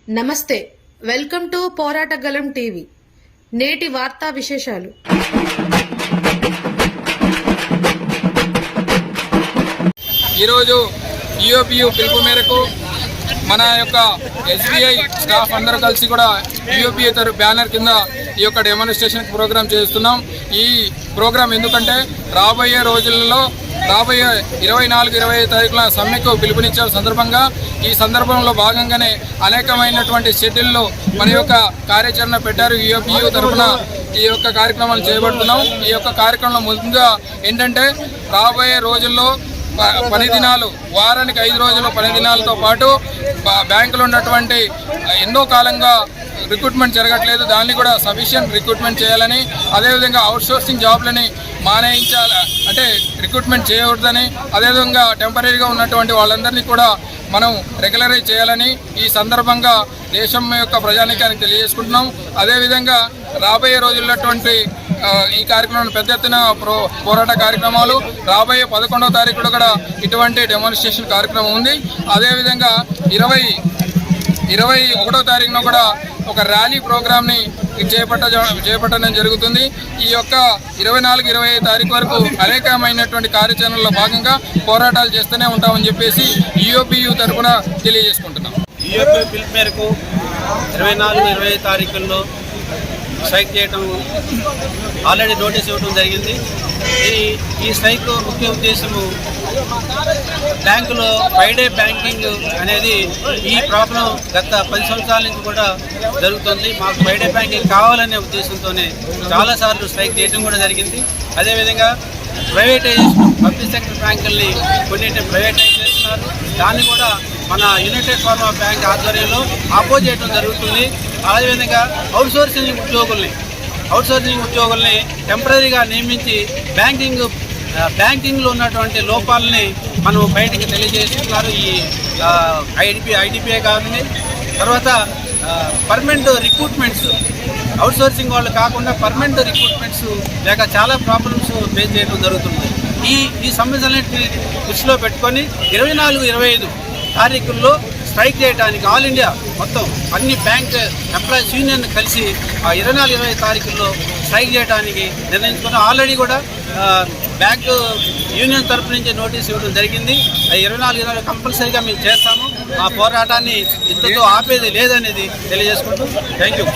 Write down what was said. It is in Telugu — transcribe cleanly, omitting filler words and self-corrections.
నమస్తే, వెల్కమ్ టు పోరాటగలం టీవీ. నేటి వార్తా విశేషాలు. ఈరోజు యూఓపీయూ పిలుపు మేరకు మన యొక్క ఎస్బీఐ స్టాఫ్ అందరూ కలిసి కూడా యూఓపీయూ బ్యానర్ కింద ఈ యొక్క డెమాన్స్ట్రేషన్ ప్రోగ్రాం చేస్తున్నాం. ఈ ప్రోగ్రాం ఎందుకంటే రాబోయే రోజులలో రాబోయే 24-25 తారీఖుల సమ్మెకు పిలుపునిచ్చే సందర్భంగా ఈ సందర్భంలో భాగంగానే అనేకమైనటువంటి షెడ్యూల్లో మన యొక్క కార్యాచరణ పెట్టారు. యూఓపీయూ తరఫున ఈ యొక్క కార్యక్రమాలు చేపడుతున్నాం. ఈ యొక్క కార్యక్రమంలో ముందుగా ఏంటంటే రాబోయే రోజుల్లో పని దినాలు, వారానికి 5 రోజుల పని దినాలతో పాటు బ్యాంకులో ఉన్నటువంటి ఎన్నో కాలంగా రిక్రూట్మెంట్ జరగట్లేదు, దాన్ని కూడా సఫిషియంట్ రిక్రూట్మెంట్ చేయాలని, అదేవిధంగా అవుట్సోర్సింగ్ జాబ్లని మానేయించాలి, అంటే రిక్రూట్మెంట్ చేయకూడదని, అదేవిధంగా టెంపరీగా ఉన్నటువంటి వాళ్ళందరినీ కూడా మనం రెగ్యులరైజ్ చేయాలని ఈ సందర్భంగా దేశం యొక్క ప్రజానీకానికి తెలియజేసుకుంటున్నాం. అదేవిధంగా రాబోయే రోజుల్లో ఈ కార్యక్రమం పెద్ద ఎత్తున పోరాట కార్యక్రమాలు రాబోయే 11వ తారీఖులో కూడా ఇటువంటి డెమాన్స్ట్రేషన్ కార్యక్రమం ఉంది. అదేవిధంగా 21వ తారీఖున కూడా ఒక ర్యాలీ ప్రోగ్రామ్ని చేపట్టడం జరుగుతుంది. ఈ యొక్క 24-25 తారీఖు వరకు అనేకమైనటువంటి కార్యాచరణలో భాగంగా పోరాటాలు చేస్తూనే ఉంటామని చెప్పేసి యూఓపీయూ తరఫున తెలియజేసుకుంటున్నాం. యూఓపీయూ పిలుపు మేరకు 24-25 తారీఖుల్లో స్ట్రైక్ చేయడం ఆల్రెడీ నోటీస్ ఇవ్వడం జరిగింది. ఈ స్ట్రైక్ ముఖ్య ఉద్దేశము బ్యాంకులో ఫ్రైడే బ్యాంకింగ్ అనేది ఈ ప్రాబ్లం గత 10 సంవత్సరాల నుంచి కూడా జరుగుతుంది. మాకు ఫ్రైడే బ్యాంకింగ్ కావాలనే ఉద్దేశంతోనే చాలాసార్లు స్ట్రైక్ చేయడం కూడా జరిగింది. అదేవిధంగా ప్రైవేటైజేషన్, పబ్లిక్ సెక్టర్ బ్యాంకుల్ని కొన్నింటిని ప్రైవేటైజ్ చేస్తున్నారు. దాన్ని కూడా మన యునైటెడ్ ఫార్మా బ్యాంక్ ఆధ్వర్యంలో ఆపోజ్ చేయడం జరుగుతుంది. అదేవిధంగా అవుట్సోర్సింగ్ ఉద్యోగుల్ని టెంపరీగా నియమించి బ్యాంకింగ్లో ఉన్నటువంటి లోపాలని మనం బయటికి తెలియజేస్తున్నారు. ఈ ఐడిపిఐ కావాలి. తర్వాత పర్మనెంట్ రిక్రూట్మెంట్స్, అవుట్సోర్సింగ్ వాళ్ళు కాకుండా పర్మనెంట్ రిక్రూట్మెంట్స్ లేక చాలా ప్రాబ్లమ్స్ ఫేస్ చేయడం జరుగుతుంది. ఈ సమస్యలన్నింటినీ దృష్టిలో పెట్టుకొని 24-25 తారీఖుల్లో స్ట్రైక్ చేయడానికి ఆల్ ఇండియా మొత్తం అన్ని బ్యాంక్ ఎంప్లాయీస్ యూనియన్ కలిసి ఆ 24-25 తారీఖుల్లో స్ట్రైక్ చేయడానికి నిర్ణయించుకున్నాం. ఆల్రెడీ కూడా బ్యాంక్ యూనియన్ తరఫు నుంచి నోటీస్ ఇవ్వడం జరిగింది. 24-25 కంపల్సరీగా మేము చేస్తాము. ఆ పోరాటాన్ని ఇంతతో ఆపేది లేదనేది తెలియజేసుకుంటూ థ్యాంక్ యూ.